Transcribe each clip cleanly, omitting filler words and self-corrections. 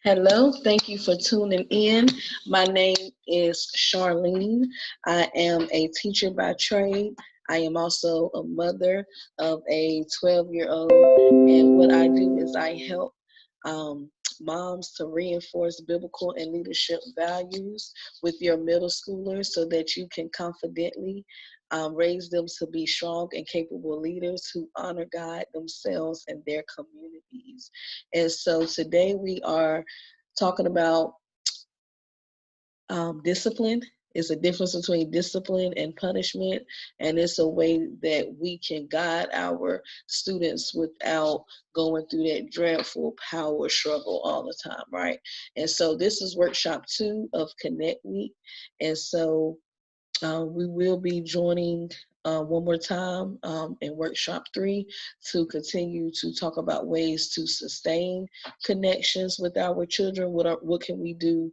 Hello, thank you for tuning in. My name is Charlene. I am a teacher by trade. I am also a mother of a 12-year-old. And what I do is I help um, moms to reinforce biblical and leadership values with your middle schoolers so that you can confidently raise them to be strong and capable leaders who honor God, themselves, and their communities. And so today we are talking about discipline. It's a difference between discipline and punishment, and it's a way that we can guide our students without going through that dreadful power struggle all the time, right? And so this is workshop 2 of Connect Week, and so we will be joining one more time in workshop 3 to continue to talk about ways to sustain connections with our children. What can we do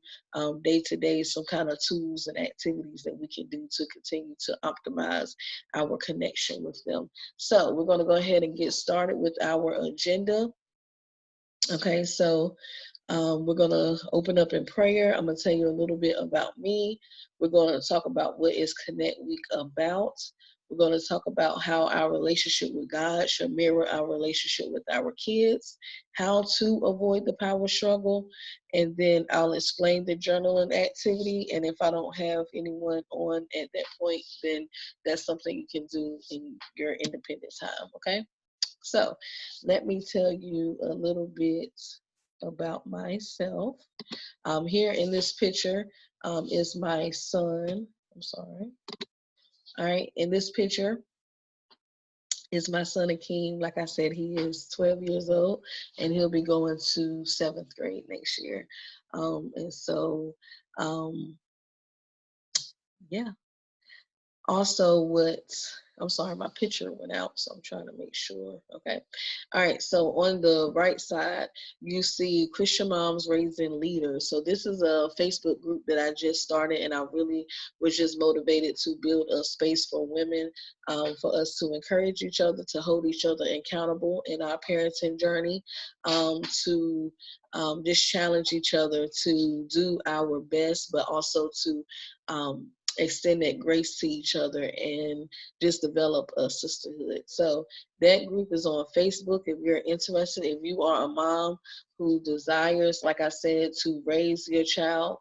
day to day? Some kind of tools and activities that we can do to continue to optimize our connection with them. So we're going to go ahead and get started with our agenda. Okay, so we're going to open up in prayer. I'm going to tell you a little bit about me. We're going to talk about what is Connect Week about. We're going to talk about how our relationship with God should mirror our relationship with our kids, how to avoid the power struggle, and then I'll explain the journaling activity. And if I don't have anyone on at that point, then that's something you can do in your independent time, okay? So let me tell you a little bit about myself. Here in this picture is my son. I'm sorry. All right, in this picture is my son Akeem. Like I said, he is 12 years old and he'll be going to 7th grade next year. And so, um, yeah, also what I'm sorry, my picture went out, so I'm trying to make sure. Okay. All right. So on the right side, you see Christian Moms Raising Leaders. So this is a Facebook group that I just started, and I really was just motivated to build a space for women, for us to encourage each other, to hold each other accountable in our parenting journey, to just challenge each other to do our best, but also to extend that grace to each other and just develop a sisterhood. So that group is on Facebook. If you're interested, if you are a mom who desires, like I said, to raise your child,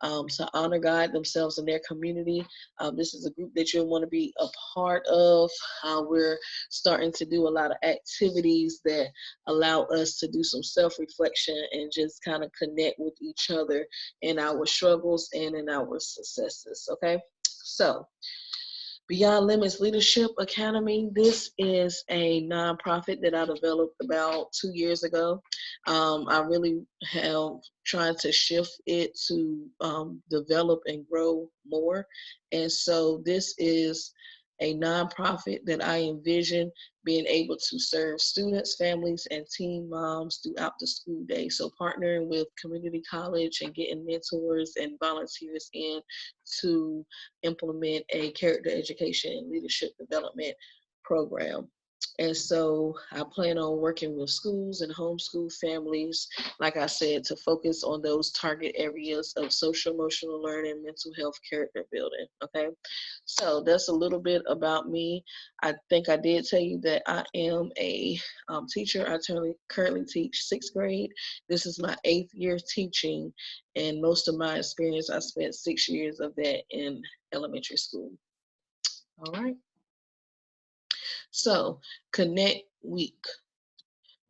to honor God, themselves, and their community, this is a group that you'll want to be a part of. We're starting to do a lot of activities that allow us to do some self-reflection and just kind of connect with each other in our struggles and in our successes, okay? So, Beyond Limits Leadership Academy, this is a nonprofit that I developed about 2 years ago. I really have tried to shift it to develop and grow more. And so this is a nonprofit that I envision being able to serve students, families, and teen moms throughout the school day. So partnering with community college and getting mentors and volunteers in to implement a character education and leadership development program. And so I plan on working with schools and homeschool families, like I said, to focus on those target areas of social emotional learning, mental health, character building. Okay. So that's a little bit about me. I think I did tell you that I am a teacher. I currently teach 6th grade. This is my 8th year teaching, and most of my experience, I spent 6 years of that in elementary school. All right. So, Connect Week.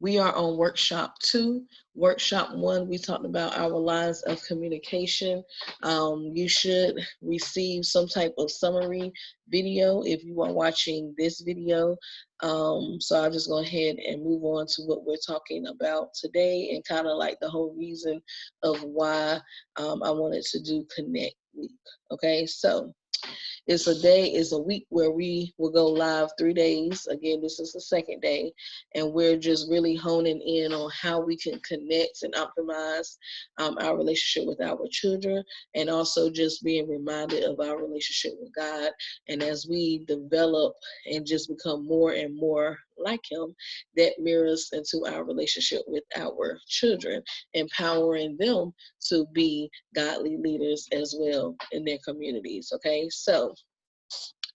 We are on workshop 2. Workshop 1, we talked about our lines of communication. You should receive some type of summary video if you are watching this video. So I'll just go ahead and move on to what we're talking about today and kind of like the whole reason of why I wanted to do Connect Week. Okay, so it's a week where we will go live 3 days. Again, this is the second day, and we're just really honing in on how we can connect and optimize our relationship with our children, and also just being reminded of our relationship with God. And as we develop and just become more and more like him that mirrors into our relationship with our children, empowering them to be godly leaders as well in their communities. Okay, so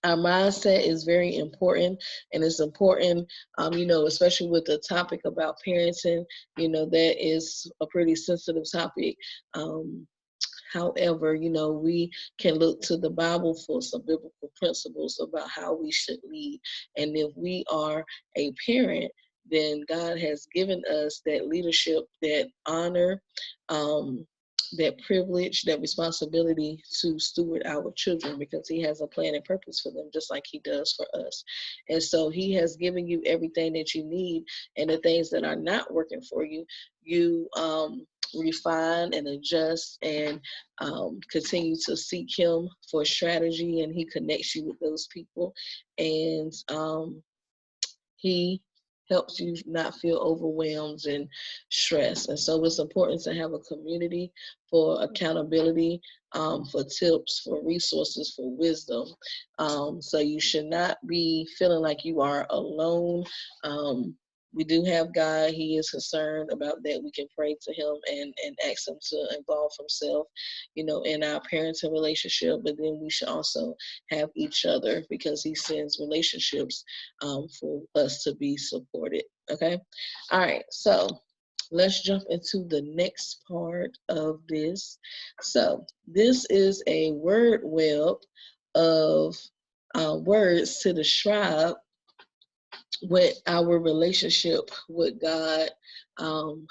our mindset is very important, and it's important, especially with the topic about parenting. That is a pretty sensitive topic. um, However, we can look to the Bible for some biblical principles about how we should lead. And if we are a parent, then God has given us that leadership, that honor, um, that privilege, that responsibility to steward our children, because He has a plan and purpose for them, just like He does for us. And so He has given you everything that you need, and the things that are not working for you, you refine and adjust, and continue to seek Him for strategy, and He connects you with those people, and He helps you not feel overwhelmed and stressed. And so it's important to have a community for accountability, for tips, for resources, for wisdom. So you should not be feeling like you are alone. We do have God. He is concerned about that. We can pray to Him and ask Him to involve Himself, in our parenting relationship. But then we should also have each other, because He sends relationships for us to be supported. Okay. All right. So let's jump into the next part of this. So this is a word web of words to describe what our relationship with God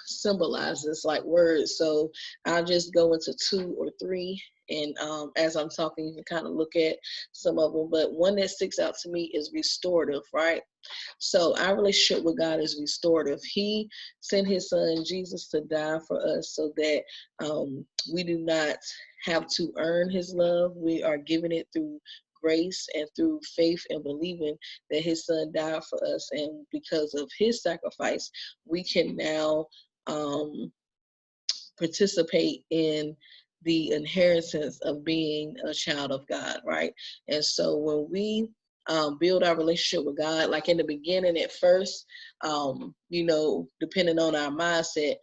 symbolizes, like words. So I'll just go into two or three, and as I'm talking, you can kind of look at some of them. But one that sticks out to me is restorative, right? So our relationship with God is restorative. He sent His Son Jesus to die for us, so that we do not have to earn His love. We are given it through grace and through faith and believing that His Son died for us. And because of His sacrifice, we can now participate in the inheritance of being a child of God, right? And so when we build our relationship with God, like in the beginning, at first, depending on our mindset,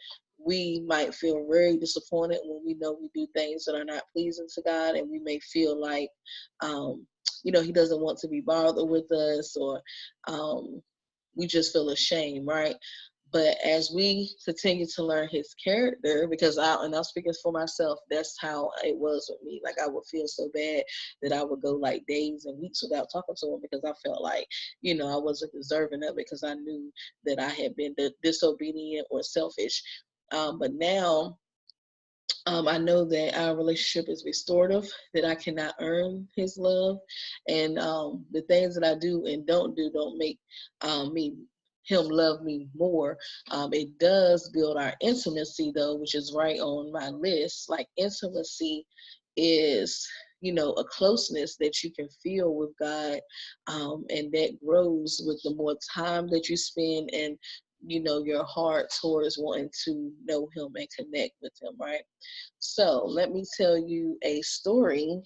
we might feel very disappointed when we know we do things that are not pleasing to God, and we may feel like, He doesn't want to be bothered with us, or we just feel ashamed, right? But as we continue to learn His character, because I'm speaking for myself, that's how it was with me. Like, I would feel so bad that I would go like days and weeks without talking to Him, because I felt like, I wasn't deserving of it, because I knew that I had been disobedient or selfish. But now, I know that our relationship is restorative, that I cannot earn His love. And the things that I do and don't do don't make me Him love me more. It does build our intimacy, though, which is right on my list. Like, intimacy is, a closeness that you can feel with God, and that grows with the more time that you spend, and your heart towards wanting to know Him and connect with Him, right? So let me tell you a story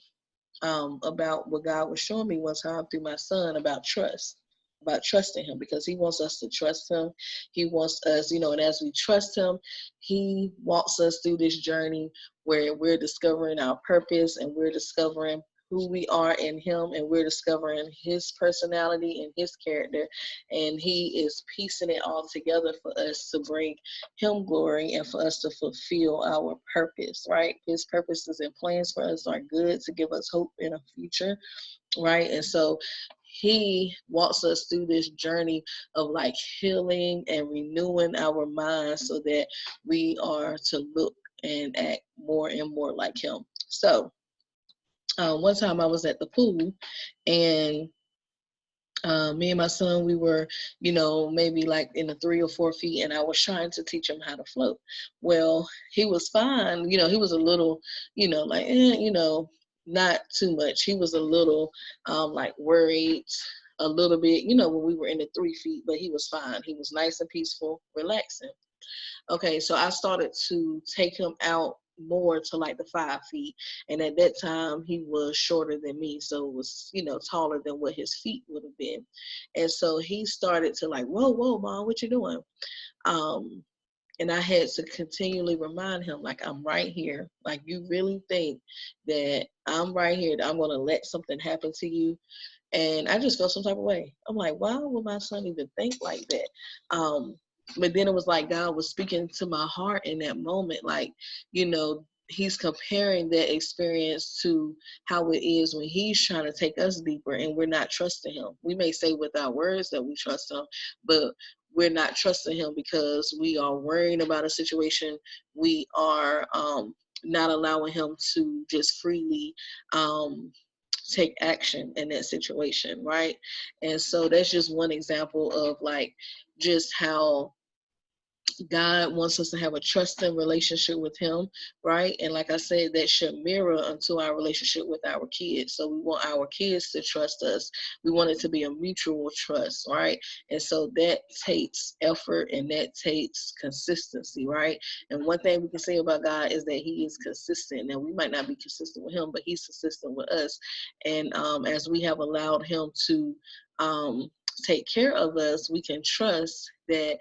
about what God was showing me one time through my son about trust, about trusting Him, because He wants us to trust Him. He wants us, and as we trust Him, He walks us through this journey where we're discovering our purpose, and we're discovering who we are in Him, and we're discovering His personality and His character, and He is piecing it all together for us to bring Him glory and for us to fulfill our purpose, right? His purposes and plans for us are good, to give us hope in a future, right? And so He walks us through this journey of like healing and renewing our minds, so that we are to look and act more and more like Him. So one time I was at the pool, and me and my son, we were, maybe like in the 3 or 4 feet, and I was trying to teach him how to float. Well, he was fine. He was a little, like, not too much. He was a little, like, worried a little bit, when we were in the 3 feet, but he was fine. He was nice and peaceful, relaxing. Okay, so I started to take him out more to like the 5 feet. And at that time, he was shorter than me. So it was, taller than what his feet would have been. And so he started to like, whoa, whoa, mom, what you doing? Um, and I had to continually remind him, like, I'm right here. Like, you really think that I'm right here, that I'm going to let something happen to you? And I just felt some type of way. I'm like, why would my son even think like that? But then it was like God was speaking to my heart in that moment. Like, he's comparing that experience to how it is when he's trying to take us deeper and we're not trusting him. We may say with our words that we trust him, but we're not trusting him because we are worrying about a situation. We are not allowing him to just freely take action in that situation, right? And so that's just one example of like just how God wants us to have a trusting relationship with him, right? And like I said, that should mirror unto our relationship with our kids. So we want our kids to trust us. We want it to be a mutual trust, right? And so that takes effort and that takes consistency, right? And one thing we can say about God is that he is consistent. Now, we might not be consistent with him, but he's consistent with us. And as we have allowed him to take care of us, we can trust that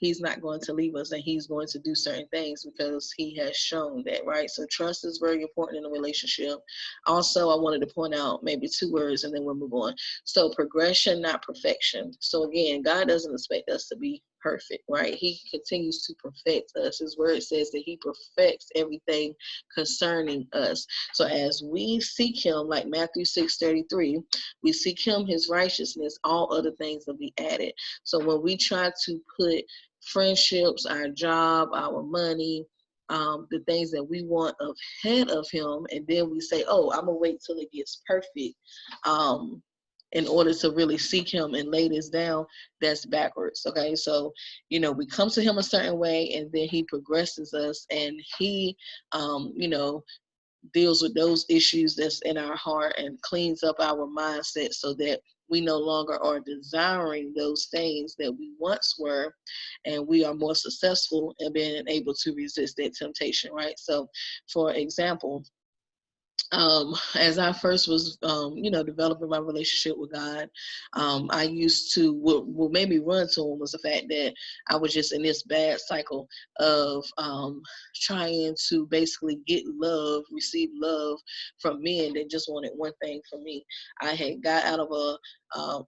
he's not going to leave us and he's going to do certain things because he has shown that, right? So trust is very important in a relationship. Also, I wanted to point out maybe 2 words and then we'll move on. So progression, not perfection. So again, God doesn't expect us to be perfect, right? He continues to perfect us. His word says that he perfects everything concerning us. So as we seek him, like Matthew 6:33, we seek him, his righteousness, all other things will be added. So when we try to put friendships, our job, our money, the things that we want ahead of him, and then we say, oh, I'm gonna wait till it gets perfect in order to really seek him and lay this down, that's backwards. Okay, so we come to him a certain way and then he progresses us and he deals with those issues that's in our heart and cleans up our mindset so that we no longer are desiring those things that we once were, and we are more successful in being able to resist that temptation, right? So for example, as I first was, developing my relationship with God, I used to, what made me run to him was the fact that I was just in this bad cycle of trying to basically get love, receive love from men that just wanted one thing from me. I had got out of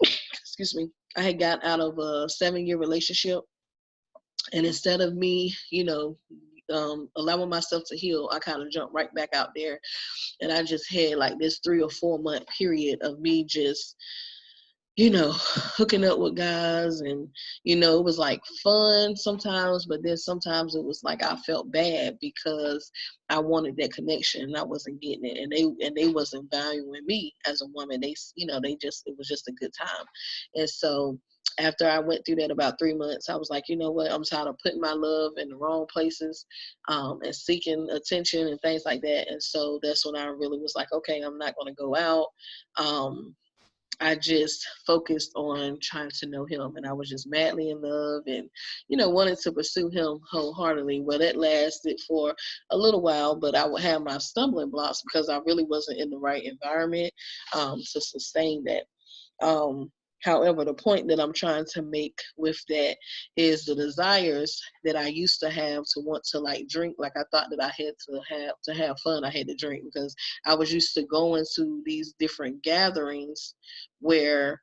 excuse me, I had got out of a 7-year relationship. And instead of me, allowing myself to heal, I kind of jumped right back out there. And I just had like this 3 or 4 month period of me just hooking up with guys, and it was like fun sometimes, but then sometimes it was like I felt bad because I wanted that connection and I wasn't getting it, and they wasn't valuing me as a woman. It was just a good time. And so after I went through that about 3 months, I was like, you know what, I'm tired of putting my love in the wrong places, and seeking attention and things like that. And so that's when I really was like, okay, I'm not going to go out. I just focused on trying to know him, and I was just madly in love and, wanted to pursue him wholeheartedly. Well, that lasted for a little while, but I would have my stumbling blocks because I really wasn't in the right environment to sustain that. However, the point that I'm trying to make with that is the desires that I used to have to want to like drink. Like I thought that I had to have fun. I had to drink because I was used to going to these different gatherings where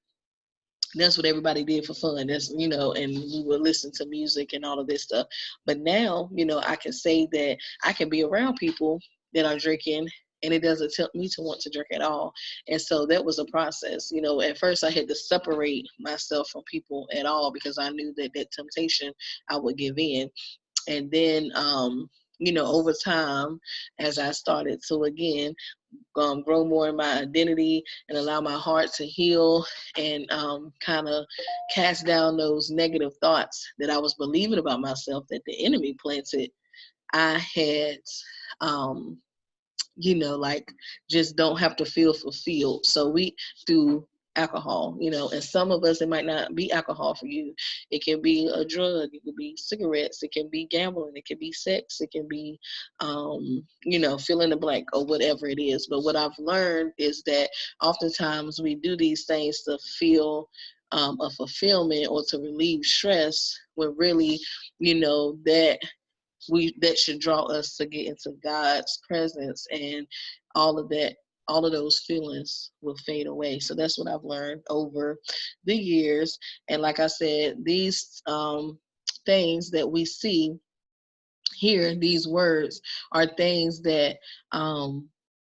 that's what everybody did for fun. That's, and we would listen to music and all of this stuff. But now, I can say that I can be around people that are drinking and it doesn't tempt me to want to drink at all. And so that was a process. At first I had to separate myself from people at all because I knew that temptation I would give in. And then, over time, as I started to again grow more in my identity and allow my heart to heal and kind of cast down those negative thoughts that I was believing about myself that the enemy planted, I had, like just don't have to feel fulfilled. So through alcohol, and some of us, it might not be alcohol for you. It can be a drug, it could be cigarettes, it can be gambling, it can be sex, it can be, fill in the blank or whatever it is. But what I've learned is that oftentimes we do these things to feel a fulfillment or to relieve stress, when really, that should draw us to get into God's presence, and all of that, all of those feelings will fade away. So that's what I've learned over the years. And like I said, these things that we see here, these words are things that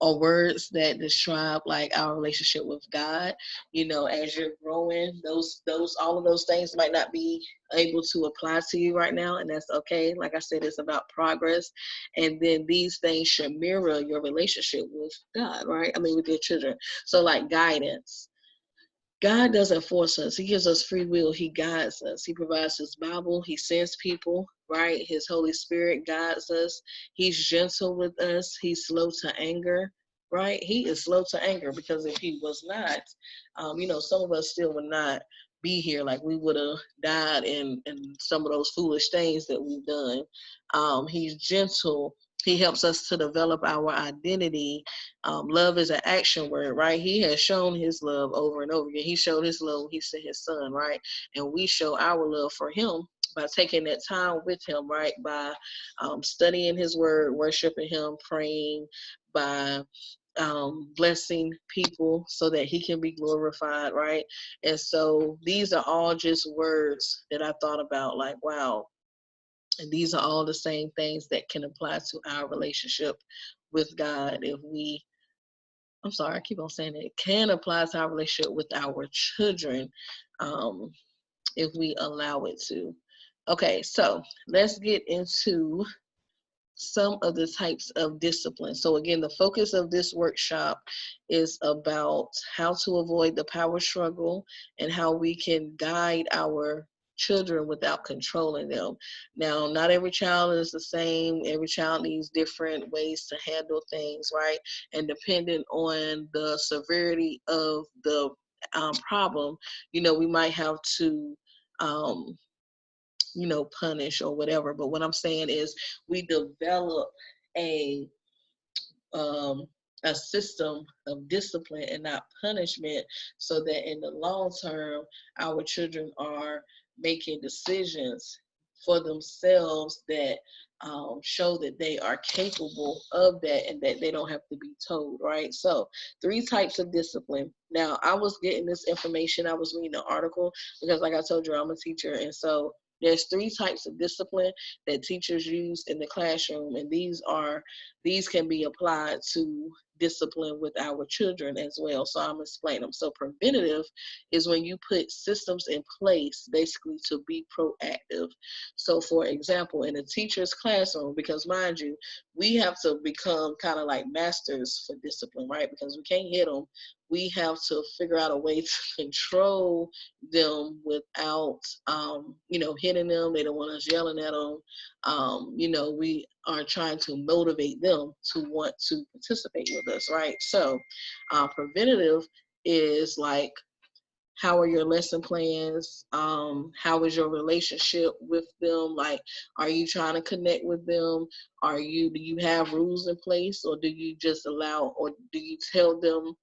are words that describe like our relationship with God. As you're growing, those all of those things might not be able to apply to you right now, and that's okay. Like I said, it's about progress. And then these things should mirror your relationship with God, right? I mean, with your children. So like guidance. God doesn't force us. He gives us free will. He guides us. He provides his Bible. He sends people, right? His Holy Spirit guides us. He's gentle with us. He's slow to anger, right? He is slow to anger, because if he was not, some of us still would not be here. Like, we would have died in some of those foolish things that we've done. He's gentle. He helps us to develop our identity. Love is an action word, right? He has shown his love over and over again. He showed his love when he sent his son, right? And we show our love for him by taking that time with him, right? By studying his word, worshiping him, praying, by blessing people so that he can be glorified, right? And so these are all just words that I thought about, like, wow. And these are all the same things that can apply to our relationship with God. I'm sorry, I keep on saying it can apply to our relationship with our children, if we allow it to. Okay, so let's get into some of the types of discipline. So again, the focus of this workshop is about how to avoid the power struggle and how we can guide our children without controlling them. Now, not every child is the same. Every child needs different ways to handle things, right? And depending on the severity of the problem, we might have to punish or whatever. But what I'm saying is, we develop a um, a system of discipline and not punishment, so that in the long term, our children are making decisions for themselves that show that they are capable of that, and that they don't have to be told, right? So 3 types of discipline. Now, I was getting this information, I was reading an article, because like I told you, I'm a teacher, and so there's 3 types of discipline that teachers use in the classroom, and these can be applied to discipline with our children as well. So I'm explaining them. So preventative is when you put systems in place basically to be proactive. So for example, in a teacher's classroom, because mind you, we have to become kind of like masters for discipline, right? Because we can't hit them. We have to figure out a way to control them without, hitting them. They don't want us yelling at them. We are trying to motivate them to want to participate with us, right? So preventative is like, how are your lesson plans? How is your relationship with them? Like, are you trying to connect with them? Do you have rules in place, or do you just allow, or do you tell them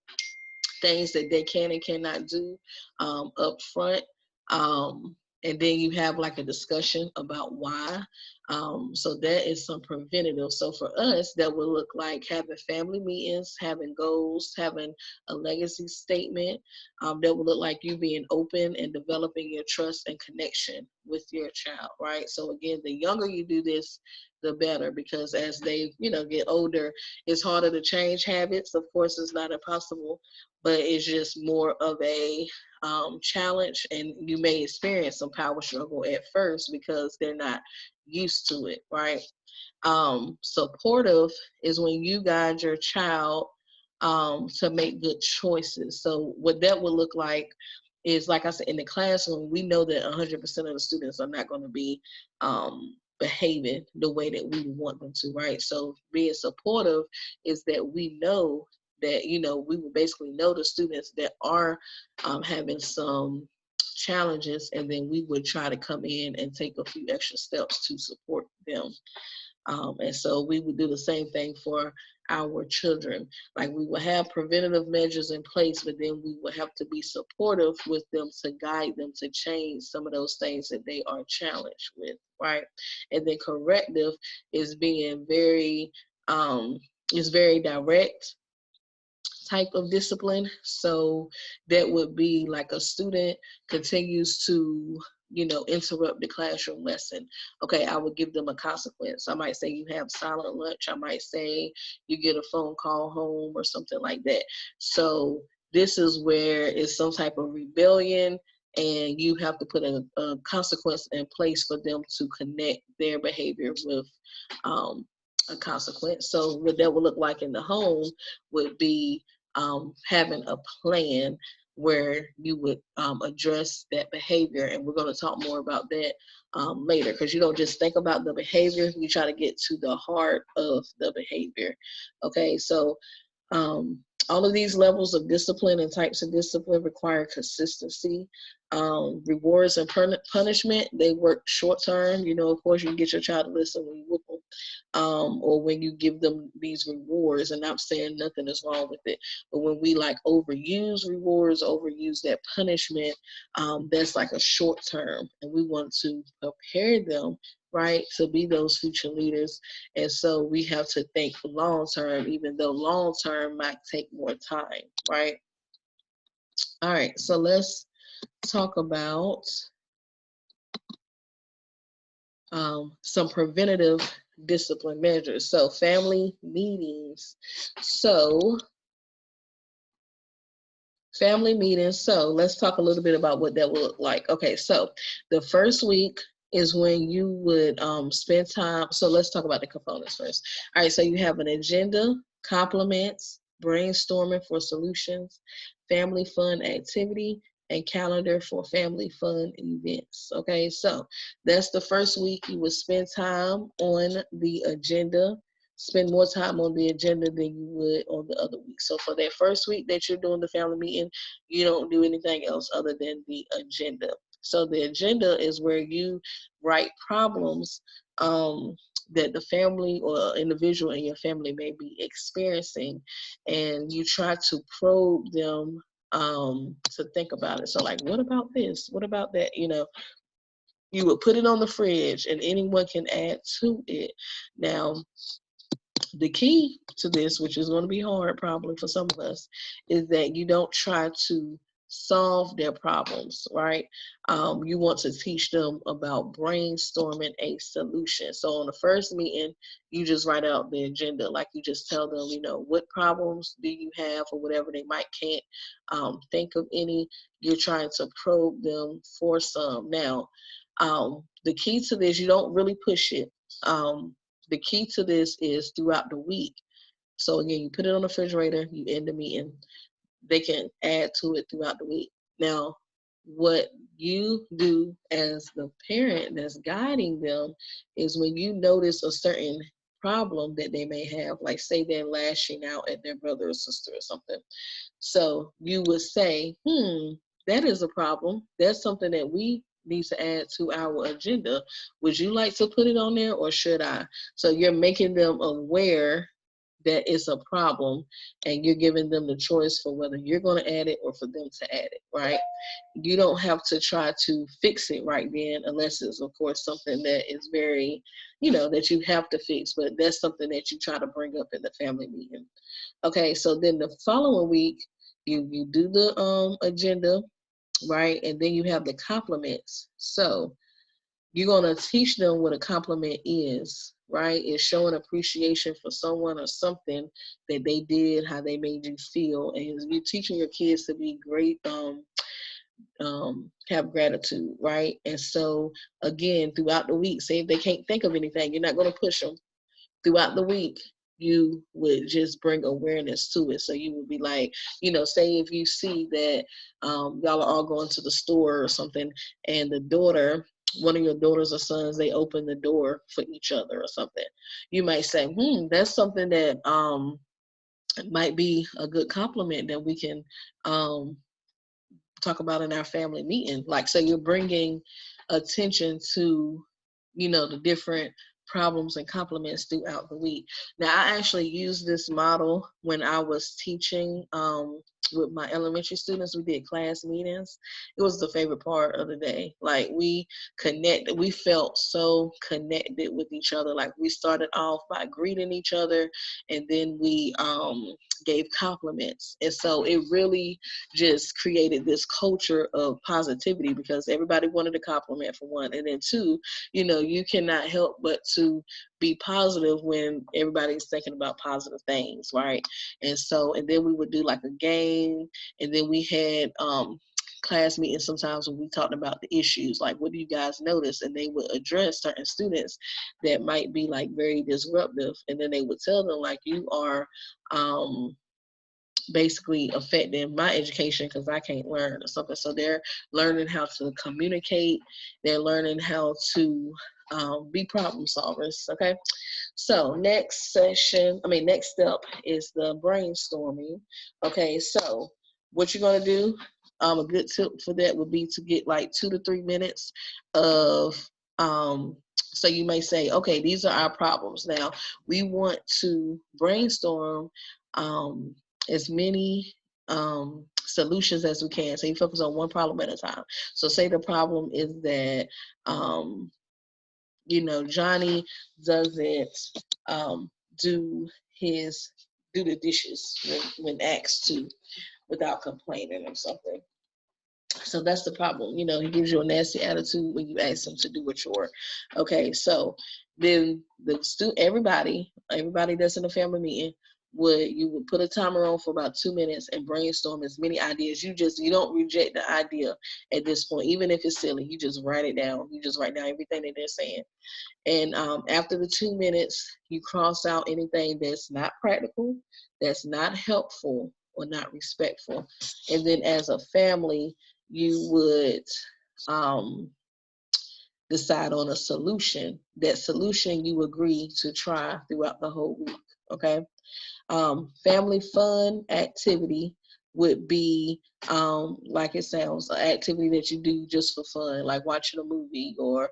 things that they can and cannot do up front? And then you have like a discussion about why. So that is some preventative. So for us, that would look like having family meetings, having goals, having a legacy statement. That would look like you being open and developing your trust and connection with your child, right? So again, the younger you do this, the better, because as they, get older, it's harder to change habits. Of course, it's not impossible, but it's just more of a challenge, and you may experience some power struggle at first because they're not used to it, right? Supportive is when you guide your child to make good choices. So what that would look like is, like I said, in the classroom, we know that 100% of the students are not going to be behaving the way that we want them to, right? So being supportive is that we know that, you know, we would basically know the students that are having some challenges, and then we would try to come in and take a few extra steps to support them. And so we would do the same thing for our children. Like, we will have preventative measures in place, but then we will have to be supportive with them to guide them to change some of those things that they are challenged with, right? And then corrective is being very, is very direct type of discipline. So that would be like a student continues to, you know, interrupt the classroom lesson. Okay, I would give them a consequence. I might say you have silent lunch. I might say you get a phone call home or something like that. So this is where it's some type of rebellion, and you have to put a consequence in place for them to connect their behavior with a consequence. So what that would look like in the home would be having a plan where you would address that behavior. And we're going to talk more about that later, because you don't just think about the behavior, you try to get to the heart of the behavior. Okay, so all of these levels of discipline and types of discipline require consistency. Rewards and punishment, they work short term. You know, of course, you can get your child to listen when you whoop them, or when you give them these rewards. And I'm saying nothing is wrong with it. But when we like overuse rewards, overuse that punishment, that's like a short term. And we want to prepare them, right, to be those future leaders. And so we have to think long term, even though long term might take more time, right? All right, so let's talk about some preventative discipline measures. So family meetings. So family meetings. So let's talk a little bit about what that will look like. Okay, so the first week is when you would spend time. So let's talk about the components first. All right, so you have an agenda, compliments, brainstorming for solutions, family fun activity, and calendar for family fun events. Okay, so that's the first week. You would spend time on the agenda, spend more time on the agenda than you would on the other week. So for that first week that you're doing the family meeting, you don't do anything else other than the agenda. So the agenda is where you write problems that the family or individual in your family may be experiencing, and you try to probe them to think about it. So like, what about this? What about that? You know, you would put it on the fridge and anyone can add to it. Now, the key to this, which is going to be hard probably for some of us, is that you don't try to solve their problems, right? You want to teach them about brainstorming a solution. So on the first meeting, you just write out the agenda. Like, you just tell them, you know, what problems do you have or whatever. They might can't think of any. You're trying to probe them for some. Now, the key to this, you don't really push it. The key to this is throughout the week. So again, you put it on the refrigerator, you end the meeting. They can add to it throughout the week. Now, what you do as the parent that's guiding them is when you notice a certain problem that they may have, like say they're lashing out at their brother or sister or something. So you would say, that is a problem. That's something that we need to add to our agenda. Would you like to put it on there, or should I? So you're making them aware that it's a problem, and you're giving them the choice for whether you're going to add it or for them to add it, right? You don't have to try to fix it right then, unless it's, of course, something that is very, you know, that you have to fix, but that's something that you try to bring up in the family meeting. Okay, so then the following week, you do the agenda, right? And then you have the compliments. So you're going to teach them what a compliment is, right? It's showing appreciation for someone or something that they did, how they made you feel. And you're teaching your kids to be great, have gratitude, right? And so again, throughout the week, say if they can't think of anything, you're not going to push them. Throughout the week, you would just bring awareness to it. So you would be like, you know, say if you see that y'all are all going to the store or something, and the daughter, one of your daughters or sons, they open the door for each other or something. You might say, that's something that it might be a good compliment that we can um, talk about in our family meeting. Like, so you're bringing attention to, the different problems and compliments throughout the week. Now, I actually used this model when I was teaching with my elementary students. We did class meetings. It was the favorite part of the day. Like, we felt so connected with each other. Like, we started off by greeting each other, and then we gave compliments. And so it really just created this culture of positivity, because everybody wanted a compliment, for one, and then two, you cannot help but to be positive when everybody's thinking about positive things, right? And then we would do like a game, and then we had class meetings sometimes when we talked about the issues, like, what do you guys notice? And they would address certain students that might be like very disruptive, and then they would tell them, like, you are basically affecting my education because I can't learn or something. So they're learning how to communicate. They're learning how to be problem solvers. Okay. So next step is the brainstorming. Okay. So what you're going to do, a good tip for that would be to get like 2 to 3 minutes of, so you may say, okay, these are our problems. Now we want to brainstorm as many solutions as we can. So you focus on one problem at a time. So say the problem is that, Johnny doesn't do his do the dishes when asked to without complaining or something. So that's the problem. He gives you a nasty attitude when you ask him to do a chore. Okay, so then everybody that's in the family meeting would put a timer on for about 2 minutes and brainstorm as many ideas. You don't reject the idea at this point, even if it's silly. You just write it down. You just write down everything that they're saying. And after the 2 minutes, you cross out anything that's not practical, that's not helpful, or not respectful. And then as a family, you would decide on a solution. That solution you agree to try throughout the whole week. Okay. Family fun activity would be, like it sounds, an activity that you do just for fun, like watching a movie or,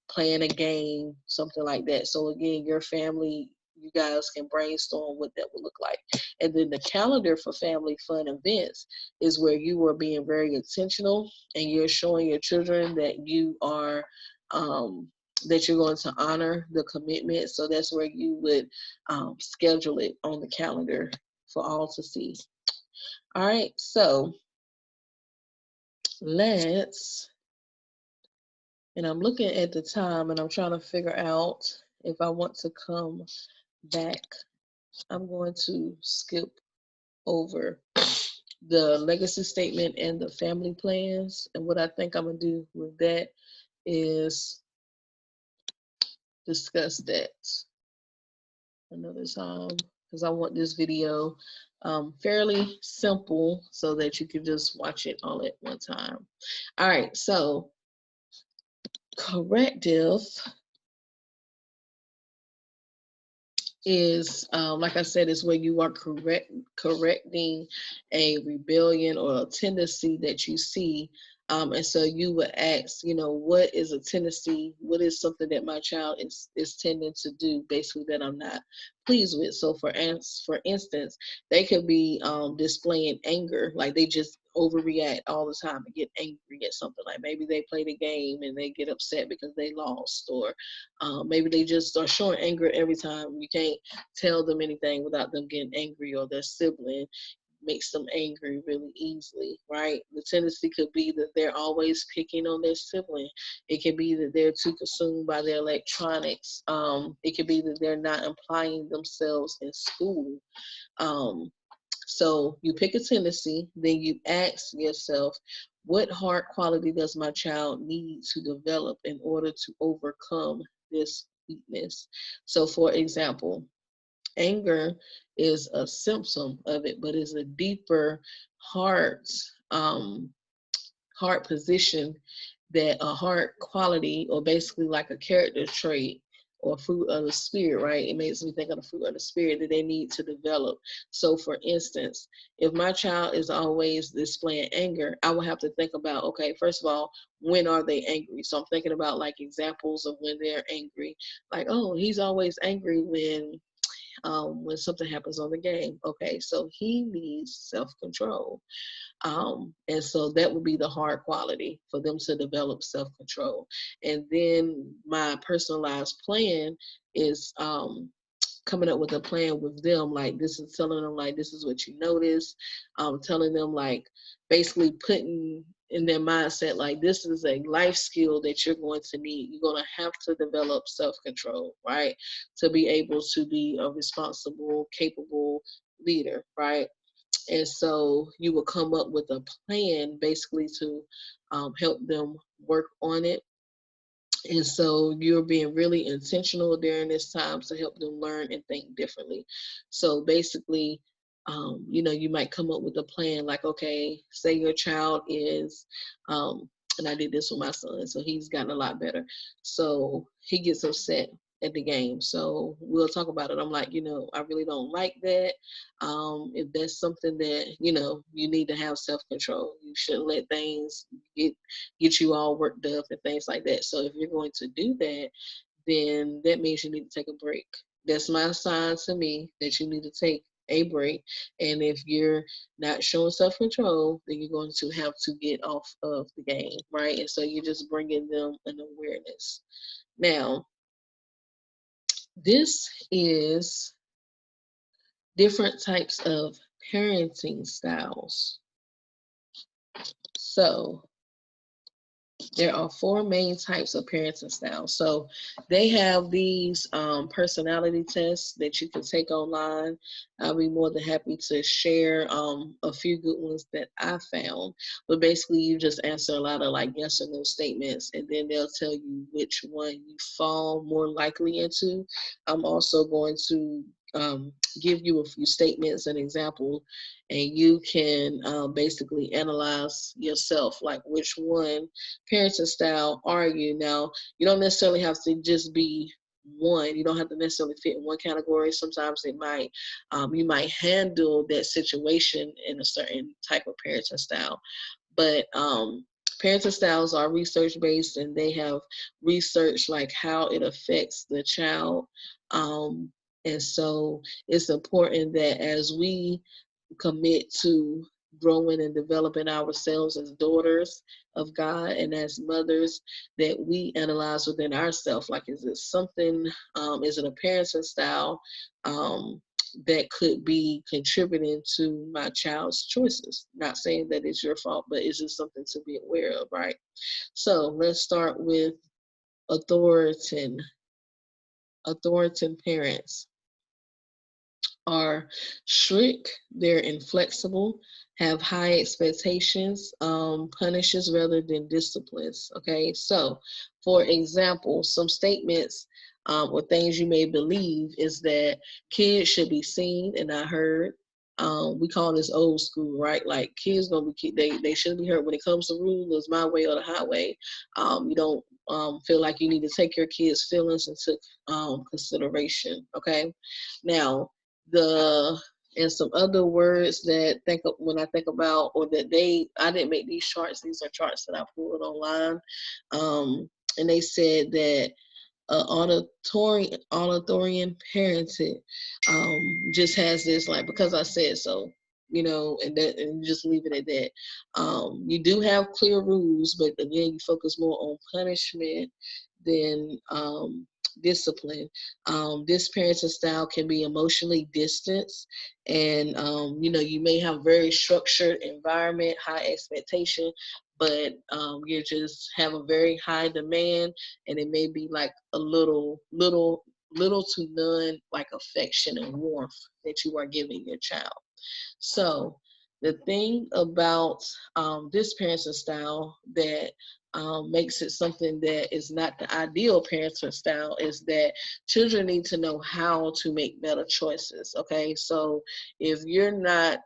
playing a game, something like that. So again, your family, you guys can brainstorm what that would look like. And then the calendar for family fun events is where you are being very intentional and you're showing your children that you are, that you're going to honor the commitment. So that's where you would schedule it on the calendar for all to see. All right, so and I'm looking at the time and I'm trying to figure out if I want to come back. I'm going to skip over the legacy statement and the family plans. And what I think I'm going to do with that is discuss that another time, because I want this video fairly simple so that you can just watch it all at one time. All right, so corrective is, like I said, is where you are correcting a rebellion or a tendency that you see. And so you would ask, what is a tendency? What is something that my child is tending to do, basically, that I'm not pleased with? So for instance, they could be displaying anger, like they just overreact all the time and get angry at something. Like maybe they play the game and they get upset because they lost, or maybe they just are showing anger every time. You can't tell them anything without them getting angry, or their sibling makes them angry really easily, right? The tendency could be that they're always picking on their sibling. It could be that they're too consumed by their electronics. It could be that they're not applying themselves in school. So you pick a tendency, then you ask yourself, what heart quality does my child need to develop in order to overcome this weakness? So for example, anger is a symptom of it, but it's a deeper heart heart position, that a heart quality, or basically like a character trait, or fruit of the spirit, right? It makes me think of the fruit of the spirit that they need to develop. So for instance, if my child is always displaying anger, I will have to think about, okay, first of all, when are they angry? So I'm thinking about like examples of when they're angry. Like, oh, he's always angry when something happens on the game. Okay, so he needs self-control. And so that would be the hard quality for them to develop self-control. And then my personalized plan is coming up with a plan with them, like this is telling them like this is what you notice, telling them like basically putting in their mindset like this is a life skill that you're going to need. You're going to have to develop self-control, right, to be able to be a responsible, capable leader, right? And so you will come up with a plan basically to help them work on it. And so you're being really intentional during this time to help them learn and think differently. So basically, you might come up with a plan like, okay, say your child is, and I did this with my son, so he's gotten a lot better. So he gets upset at the game. So we'll talk about it. I'm like, I really don't like that. If that's something that, you need to have self-control. You shouldn't let things get you all worked up and things like that. So if you're going to do that, then that means you need to take a break. That's my sign to me that you need to take a break. And if you're not showing self-control, then you're going to have to get off of the game, right? And so you're just bringing them an awareness. Now, this is different types of parenting styles. So there are four main types of parenting styles. So they have these personality tests that you can take online. I'll be more than happy to share a few good ones that I found. But basically, you just answer a lot of like yes or no statements, and then they'll tell you which one you fall more likely into. I'm also going to give you a few statements and examples, and you can basically analyze yourself, like which one parenting style are you. Now, you don't necessarily have to just be one. You don't have to necessarily fit in one category. Sometimes you might handle that situation in a certain type of parenting style. But parenting styles are research based, and they have research like how it affects the child. And so it's important that as we commit to growing and developing ourselves as daughters of God and as mothers, that we analyze within ourselves, like, is it something, is it a parenting style that could be contributing to my child's choices? Not saying that it's your fault, but it's just something to be aware of, right? So let's start with authoritarian parents. Are strict, they're inflexible, have high expectations, punishes rather than disciplines. Okay, so for example, some statements or things you may believe is that kids should be seen and not heard. We call this old school, right? Like kids gonna be they shouldn't be heard when it comes to rules. It's my way or the highway. You don't feel like you need to take your kids' feelings into consideration. Okay, now the and some other words that think of when I think about, or that I didn't make these charts. These are charts that I pulled online, and they said that authoritarian parenting just has this like because I said so, and just leave it at that. You do have clear rules, but again, you focus more on punishment than discipline. This parenting style can be emotionally distanced, and you may have very structured environment, high expectation, but you just have a very high demand, and it may be like a little to none like affection and warmth that you are giving your child. So the thing about this parenting style that makes it something that is not the ideal parenting style is that children need to know how to make better choices. Okay, so if you're not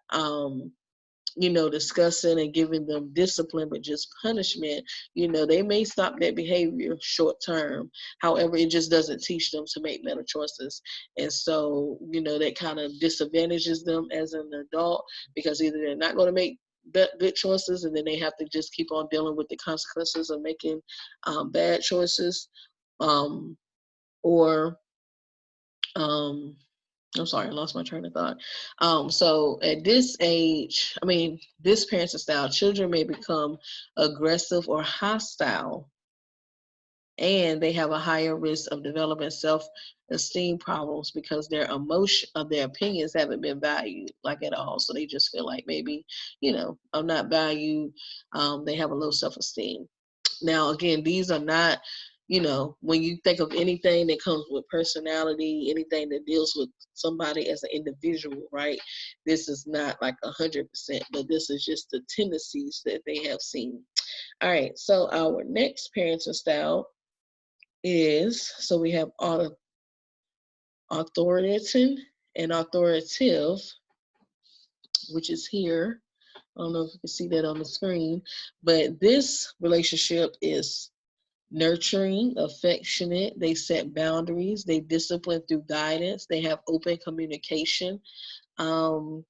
discussing and giving them discipline, but just punishment, they may stop that behavior short term. However, it just doesn't teach them to make better choices. And so, that kind of disadvantages them as an adult, because either they're not going to make good choices, and then they have to just keep on dealing with the consequences of making bad choices, um, or um, I'm sorry, I lost my train of thought. So at this age, this parenting style, children may become aggressive or hostile, and they have a higher risk of developing self-esteem problems because their opinions haven't been valued like at all. So they just feel like maybe, I'm not valued. They have a low self-esteem. Now, again, these are not, when you think of anything that comes with personality, anything that deals with somebody as an individual, right? This is not like 100%, but this is just the tendencies that they have seen. All right, so our next parenting style so we have authoritarian and authoritative, which is here. I don't know if you can see that on the screen, but this relationship is nurturing, affectionate. They set boundaries. They discipline through guidance. They have open communication. Um,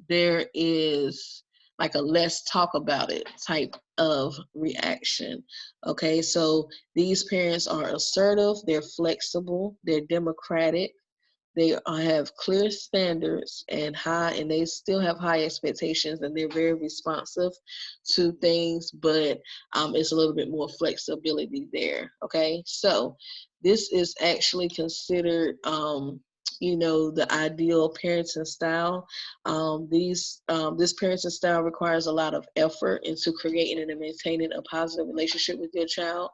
there is like a let's talk about it type of reaction. Okay, so these parents are assertive, they're flexible, they're democratic, they have clear standards and they still have high expectations, and they're very responsive to things, but it's a little bit more flexibility there. Okay, so this is actually considered the ideal parenting style. This parenting style requires a lot of effort into creating and maintaining a positive relationship with your child.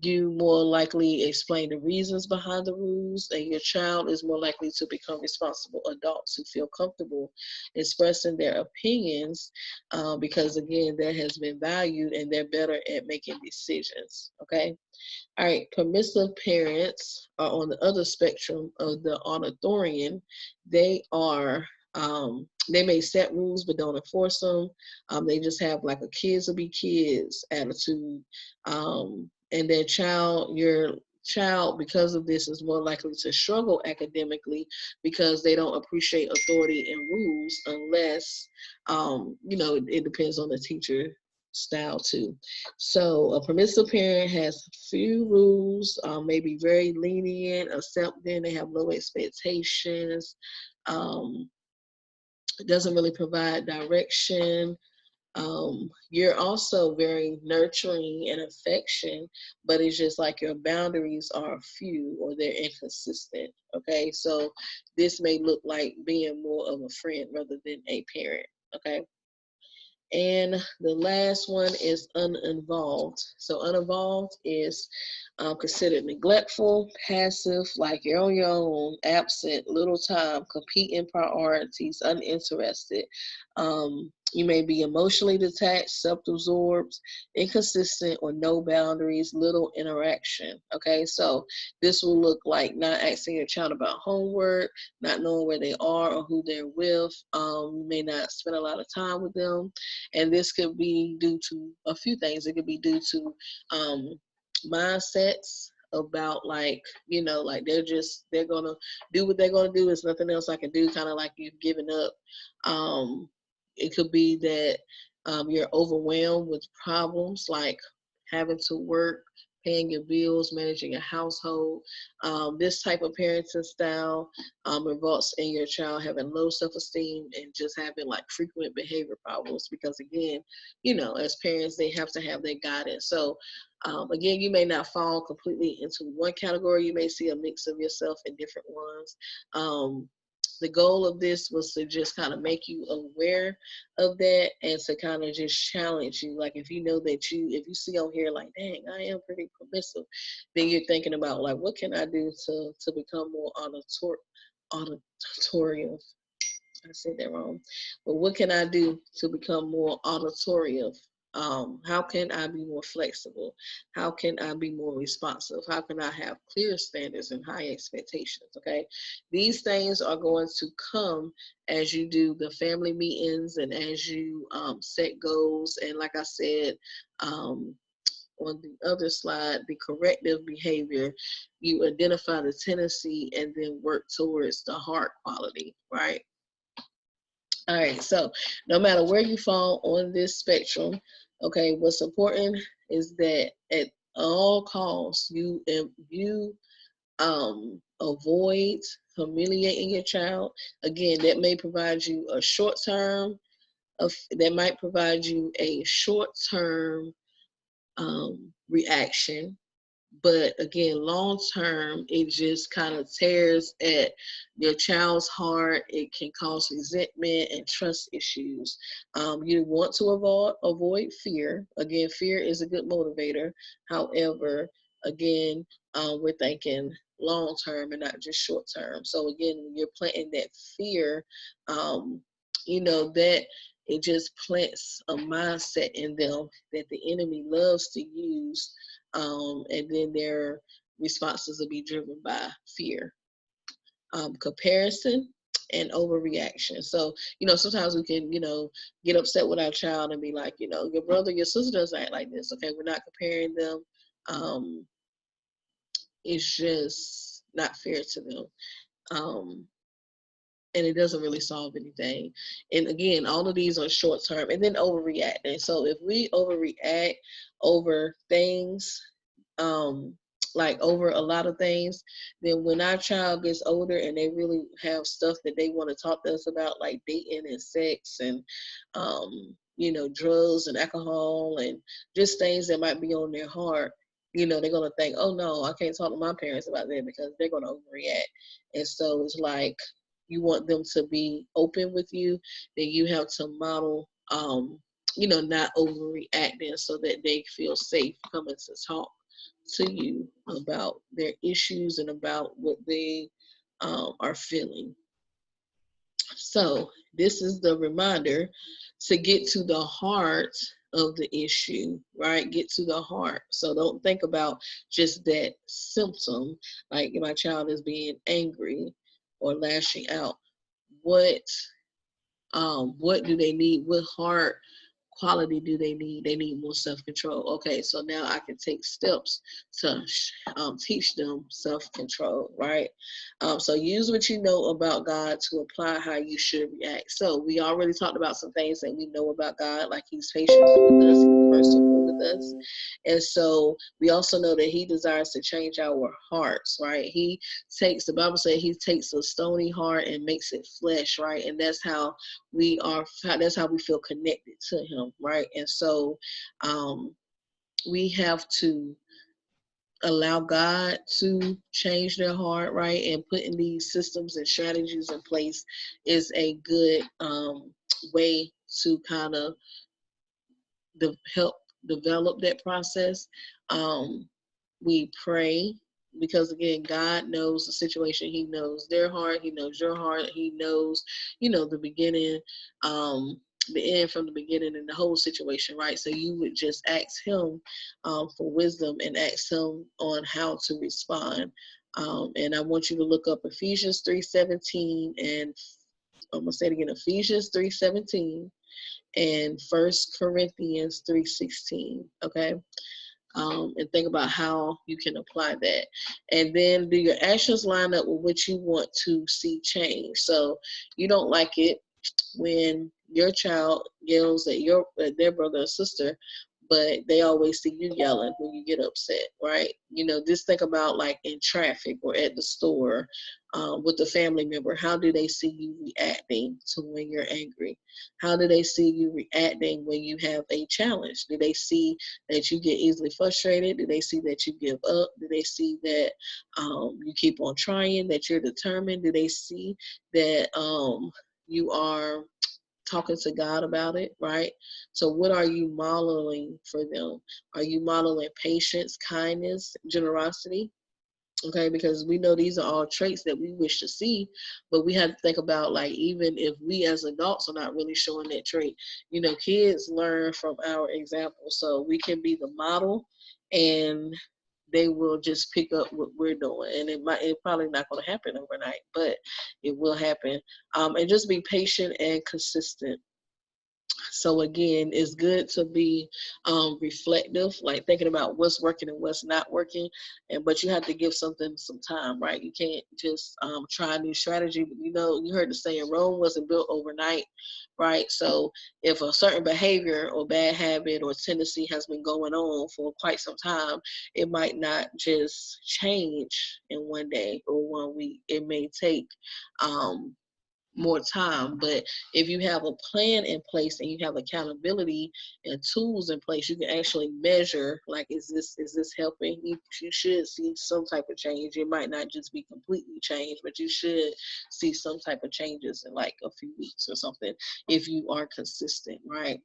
You more likely explain the reasons behind the rules, and your child is more likely to become responsible adults who feel comfortable expressing their opinions, because again, that has been valued, and they're better at making decisions. Okay. All right, permissive parents are on the other spectrum of the authoritarian. They may set rules but don't enforce them. They just have like a kids will be kids attitude. And your child, because of this, is more likely to struggle academically because they don't appreciate authority and rules unless, it depends on the teacher style too. So a permissive parent has few rules, may be very lenient, accepting, they have low expectations, um, it doesn't really provide direction. You're also very nurturing and affection, but it's just like your boundaries are few or they're inconsistent. Okay, so this may look like being more of a friend rather than a parent. Okay. And the last one is uninvolved. So uninvolved is considered neglectful, passive, like you're on your own, absent, little time, competing priorities, uninterested. You may be emotionally detached, self-absorbed, inconsistent, or no boundaries, little interaction. Okay, so this will look like not asking your child about homework, not knowing where they are or who they're with. You may not spend a lot of time with them, and this could be due to a few things. It could be due to mindsets about like they're gonna do what they're gonna do. There's nothing else I can do, kind of like you've given up. It could be that you're overwhelmed with problems like having to work, paying your bills, managing a household. This type of parenting style results in your child having low self-esteem and just having like frequent behavior problems because, again, as parents, they have to have their guidance. So, again, you may not fall completely into one category. You may see a mix of yourself in different ones. The goal of this was to just kind of make you aware of that and to kind of just challenge you. Like if you know that if you see on here like, dang, I am pretty permissive, then you're thinking about like, what can I do to become more auditorial? I said that wrong. But what can I do to become more auditorial? How can I be more flexible? How can I be more responsive? How can I have clear standards and high expectations? Okay, these things are going to come as you do the family meetings and as you set goals. And like I said, on the other slide, the corrective behavior, you identify the tendency and then work towards the heart quality, right? All right, so no matter where you fall on this spectrum, okay, what's important is that at all costs you avoid humiliating your child. Again, that may provide you a short term of that might provide you a short term reaction, but again, long term, it just kind of tears at your child's heart. It can cause resentment and trust issues. You want to avoid fear. Again, fear is a good motivator. However, again, we're thinking long term and not just short term. So again, when you're planting that fear, um, that it just plants a mindset in them that the enemy loves to use, and then their responses will be driven by fear, comparison, and overreaction. So, sometimes we can, get upset with our child and be like, your brother, your sister doesn't act like this. Okay, we're not comparing them. Um, it's just not fair to them. Um, and it doesn't really solve anything. And again, all of these are short term, and then overreacting. So if we overreact over things, um, like over a lot of things, then when our child gets older and they really have stuff that they want to talk to us about, like dating and sex and, drugs and alcohol and just things that might be on their heart, they're going to think, oh no, I can't talk to my parents about that because they're going to overreact. And so it's like, you want them to be open with you, then you have to model, not overreacting so that they feel safe coming to talk to you about their issues and about what they are feeling. So this is the reminder to get to the heart of the issue, right? Get to the heart. So don't think about just that symptom, like my child is being angry or lashing out. What what do they need? What heart quality do they need? They need more self-control. Okay, so now I can take steps to teach them self-control, right? So use what you know about God to apply how you should react. So we already talked about some things that we know about God, like He's patient with us, He's merciful with us. And so we also know that He desires to change our hearts, right? The Bible says He takes a stony heart and makes it flesh, right? And that's how we feel connected to Him, right? And so we have to allow God to change their heart, right? And putting these systems and strategies in place is a good way to kind of help develop that process. Um, we pray because again, God knows the situation. He knows their heart. He knows your heart. He knows, the beginning, the end from the beginning and the whole situation, right? So you would just ask Him for wisdom and ask Him on how to respond. And I want you to look up Ephesians 3:17, and I'm gonna say it again, Ephesians 3:17 and First Corinthians 3:16. Okay, and think about how you can apply that, and then do your actions line up with what you want to see change. So you don't like it when your child yells at their brother or sister, but they always see you yelling when you get upset, right? Just think about like in traffic or at the store, with a family member. How do they see you reacting to when you're angry? How do they see you reacting when you have a challenge? Do they see that you get easily frustrated? Do they see that you give up? Do they see that you keep on trying, that you're determined? Do they see that you are talking to God about it, right? So what are you modeling for them? Are you modeling patience, kindness, generosity? Okay, because we know these are all traits that we wish to see, but we have to think about, like, even if we as adults are not really showing that trait, kids learn from our example. So we can be the model, and they will just pick up what we're doing, and it probably not going to happen overnight, but it will happen. And just be patient and consistent. So again, it's good to be reflective, like thinking about what's working and what's not working. But you have to give something some time, right? You can't just try a new strategy. You heard the saying, Rome wasn't built overnight, right? So if a certain behavior or bad habit or tendency has been going on for quite some time, it might not just change in one day or 1 week. It may take more time. But if you have a plan in place and you have accountability and tools in place, you can actually measure, like, is this helping? You should see some type of change. It might not just be completely changed, but you should see some type of changes in like a few weeks or something if you are consistent, right?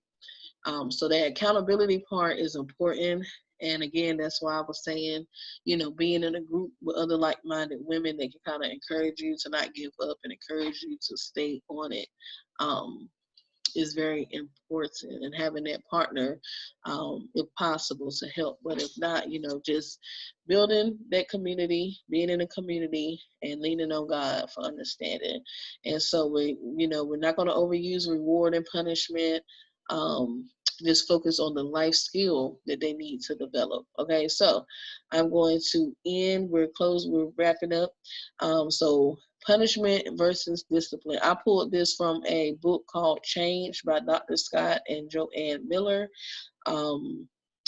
So that accountability part is important. And again, that's why I was saying, being in a group with other like-minded women that can kind of encourage you to not give up and encourage you to stay on it. Um, is very important, and having that partner, if possible, to help. But if not, just building that community, being in a community, and leaning on God for understanding. And so we're not going to overuse reward and punishment. Um, just focus on the life skill that they need to develop. Okay, so I'm going to end. We're wrapping up. So punishment versus discipline. I pulled this from a book called Change by Dr. Scott and Joanne Miller.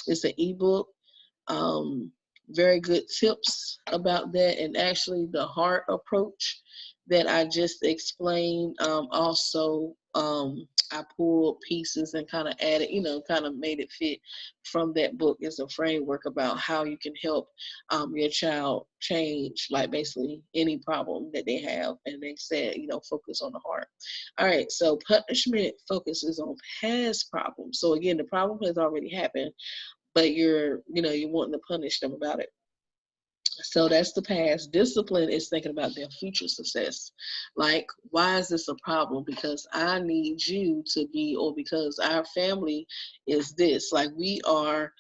It's an ebook. Um, Very good tips about that, and actually the heart approach that I just explained. Also, I pulled pieces and kind of added, kind of made it fit from that book as a framework about how you can help your child change, like basically any problem that they have. And they said, focus on the heart. All right, so punishment focuses on past problems. So again, the problem has already happened, but you're wanting to punish them about it. So that's the past. Discipline is thinking about their future success. Like, why is this a problem? Because I need you to be, or because our family is this. Like, we are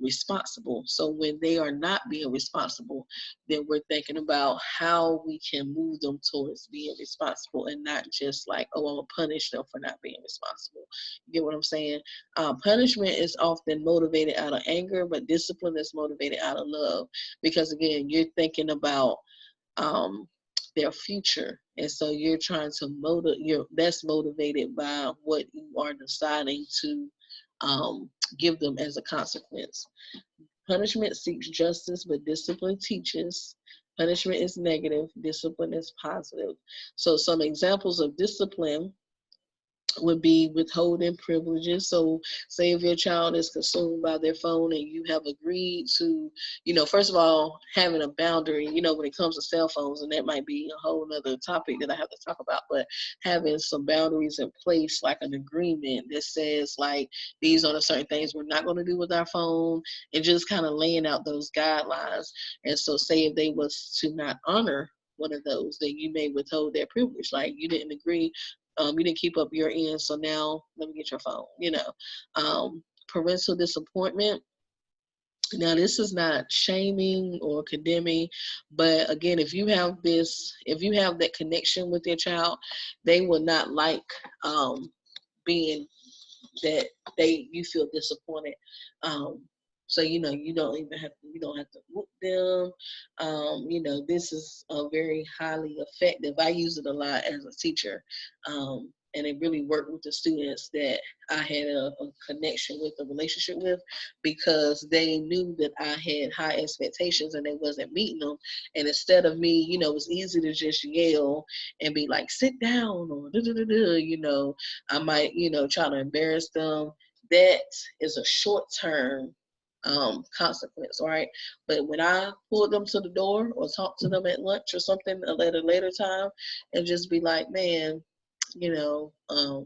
responsible. So when they are not being responsible, then we're thinking about how we can move them towards being responsible, and not just like, oh, I'm going to punish them for not being responsible. You get what I'm saying? Punishment is often motivated out of anger, but discipline is motivated out of love, because again, you're thinking about um, their future, and so you're trying to that's motivated by what you are deciding to give them as a consequence. Punishment seeks justice, but discipline teaches. Punishment is negative, discipline is positive. So some examples of discipline would be withholding privileges. So say if your child is consumed by their phone and you have agreed to, first of all, having a boundary, when it comes to cell phones, and that might be a whole other topic that I have to talk about, but having some boundaries in place, like an agreement that says, like, these are the certain things we're not going to do with our phone, and just kind of laying out those guidelines. And so say if they was to not honor one of those, then you may withhold their privilege. Like, you didn't agree, you didn't keep up your end, so now let me get your phone. Parental disappointment. Now, this is not shaming or condemning, but again, if you have that connection with your child, they will not like being that you feel disappointed. Um, so you don't have to whoop them. This is a very highly effective. I use it a lot as a teacher, and it really worked with the students that I had a connection with, a relationship with, because they knew that I had high expectations and they wasn't meeting them. And instead of me, it was easy to just yell and be like, sit down, or I might, try to embarrass them. That is a short term consequence, right? But when I pull them to the door or talk to them at lunch or something at a later time, and just be like, man,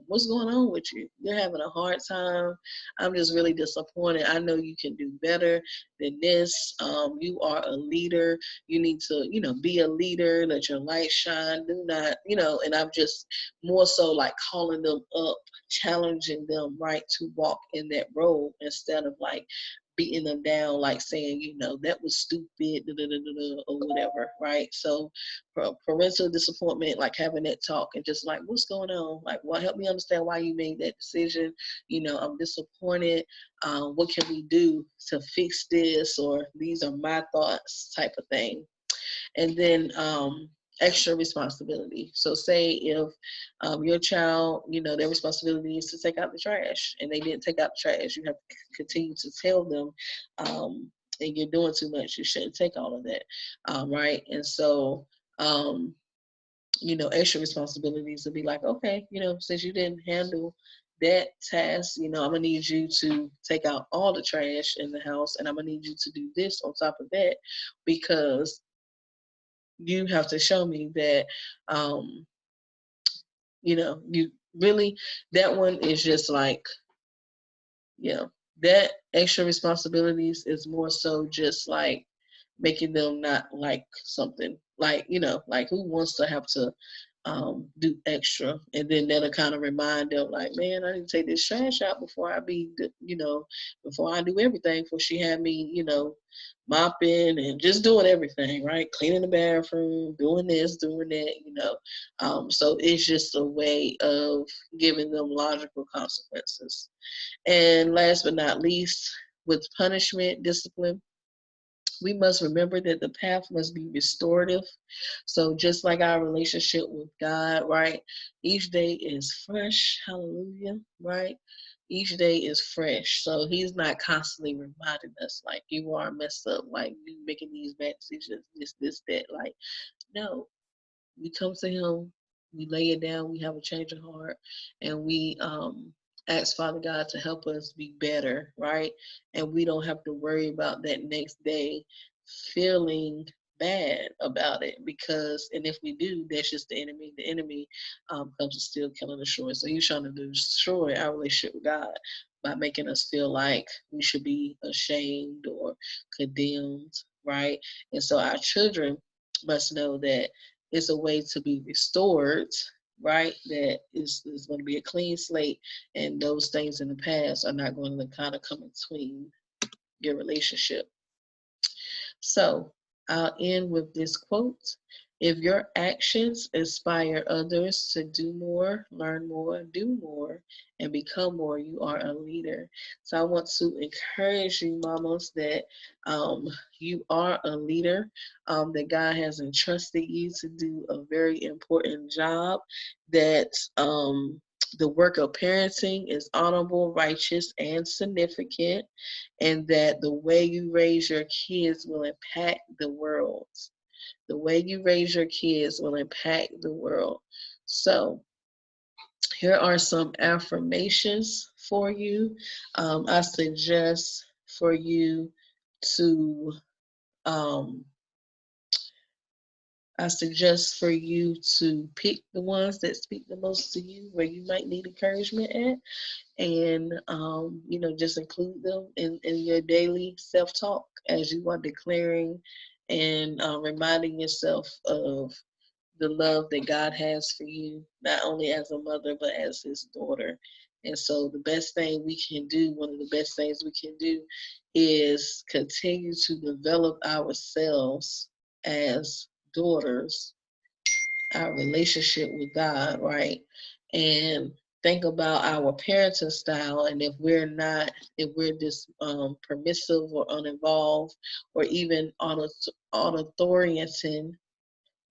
what's going on with you? You're having a hard time. I'm just really disappointed. I know you can do better than this. You are a leader. You need to, be a leader. Let your light shine. Do not, and I'm just more so like calling them up, challenging them, right, to walk in that role instead of like beating them down, like saying, that was stupid, da, da, da, da, da, or whatever, right? So parental disappointment, like having that talk and just like, what's going on? Like, well, help me understand why you made that decision. I'm disappointed. What can we do to fix this? Or these are my thoughts, type of thing. And then extra responsibility. So say if your child, their responsibility is to take out the trash and they didn't take out the trash, you have to continue to tell them, and you're doing too much, you shouldn't take all of that, right? And so extra responsibilities would be like, okay, since you didn't handle that task, I'm gonna need you to take out all the trash in the house, and I'm gonna need you to do this on top of that, because you have to show me that, you really, that one is just like, that extra responsibilities is more so just like making them not like something like, like who wants to have to do extra, and then that'll kind of remind them like, man, I need to take this trash out before I before I do everything, before she had me, mopping and just doing everything, right, cleaning the bathroom, doing this, doing that, so it's just a way of giving them logical consequences. And last but not least, with punishment, discipline, we must remember that the path must be restorative. So just like our relationship with God, right? Each day is fresh. Hallelujah, right? Each day is fresh. So he's not constantly reminding us like you are messed up, like you making these bad decisions, this, that. Like, no, we come to him, we lay it down, we have a change of heart, and we ask Father God to help us be better, right? And we don't have to worry about that next day feeling bad about it, because, and if we do, that's just the enemy. The enemy comes to steal, kill, and destroy. So he's trying to destroy our relationship with God by making us feel like we should be ashamed or condemned, right? And so our children must know that it's a way to be restored, right? That is going to be a clean slate, and those things in the past are not going to kind of come between your relationship. So I'll end with this quote. If your actions inspire others to do more, learn more, do more, and become more, you are a leader. So I want to encourage you, mamas, that you are a leader, that God has entrusted you to do a very important job, that the work of parenting is honorable, righteous, and significant, and that the way you raise your kids will impact the world. The way you raise your kids will impact the world. So, here are some affirmations for you. I suggest for you to um, pick the ones that speak the most to you, where you might need encouragement at, and just include them in your daily self-talk as you are declaring and reminding yourself of the love that God has for you, not only as a mother but as his daughter. And so the best thing we can do, one of the best things we can do, is continue to develop ourselves as daughters, our relationship with God, right? And think about our parenting style, and if we're just permissive or uninvolved or even authoritarian,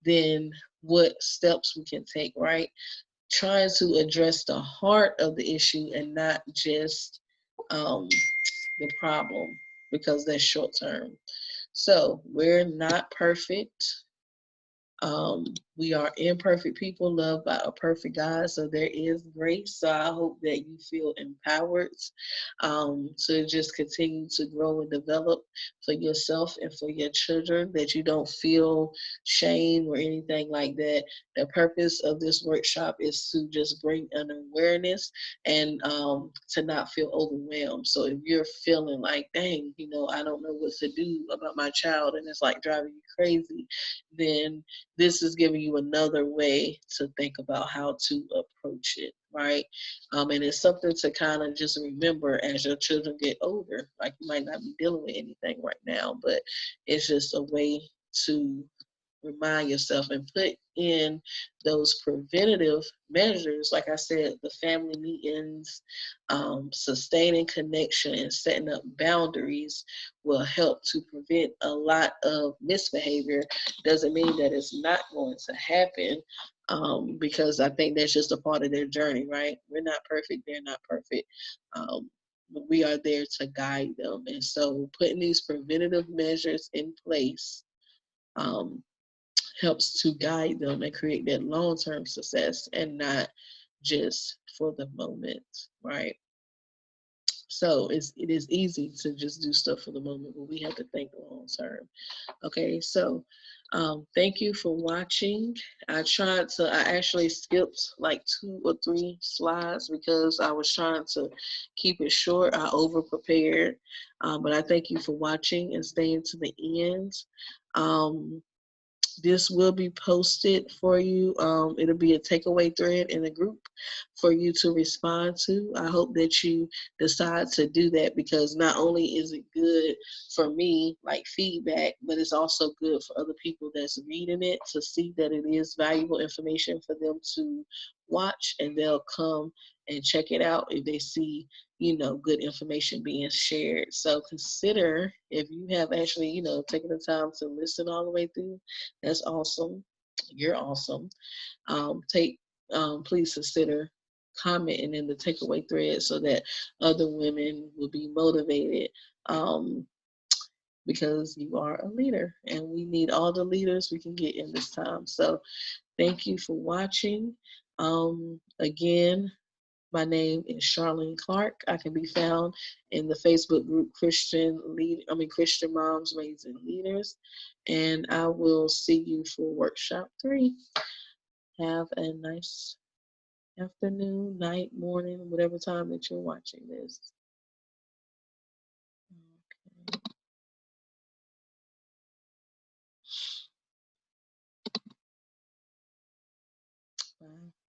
then what steps we can take, right? Trying to address the heart of the issue and not just the problem, because that's short term. So we're not perfect. We are imperfect people loved by a perfect God, so there is grace. So I hope that you feel empowered to just continue to grow and develop for yourself and for your children, that you don't feel shame or anything like that. The purpose of this workshop is to just bring an awareness and to not feel overwhelmed. So if you're feeling like, dang, I don't know what to do about my child and it's like driving you crazy, then this is giving you another way to think about how to approach it, right? And it's something to kind of just remember as your children get older. Like, you might not be dealing with anything right now, but it's just a way to remind yourself and put in those preventative measures. Like I said, the family meetings, sustaining connection and setting up boundaries will help to prevent a lot of misbehavior. Doesn't mean that it's not going to happen, because I think that's just a part of their journey, right? We're not perfect, they're not perfect. But we are there to guide them. And so putting these preventative measures in place um, helps to guide them and create that long-term success, and not just for the moment, right? So it is easy to just do stuff for the moment, but we have to think long term. Okay, so thank you for watching. I actually skipped like 2 or 3 slides because I was trying to keep it short. I over prepared, but I thank you for watching and staying to the end. Um, this will be posted for you. It'll be a takeaway thread in the group for you to respond to. I hope that you decide to do that, because not only is it good for me, like feedback, but it's also good for other people that's reading it to see that it is valuable information for them to watch, and they'll come and check it out if they see good information being shared. So consider, if you have actually taken the time to listen all the way through, that's awesome. You're awesome. Take Please consider commenting in the takeaway thread so that other women will be motivated, um, because you are a leader, and we need all the leaders we can get in this time. So thank you for watching. Again, my name is Charlene Clark. I can be found in the Facebook group Christian Moms Raising Leaders. And I will see you for workshop 3. Have a nice afternoon, night, morning, whatever time that you're watching this. Okay. Bye.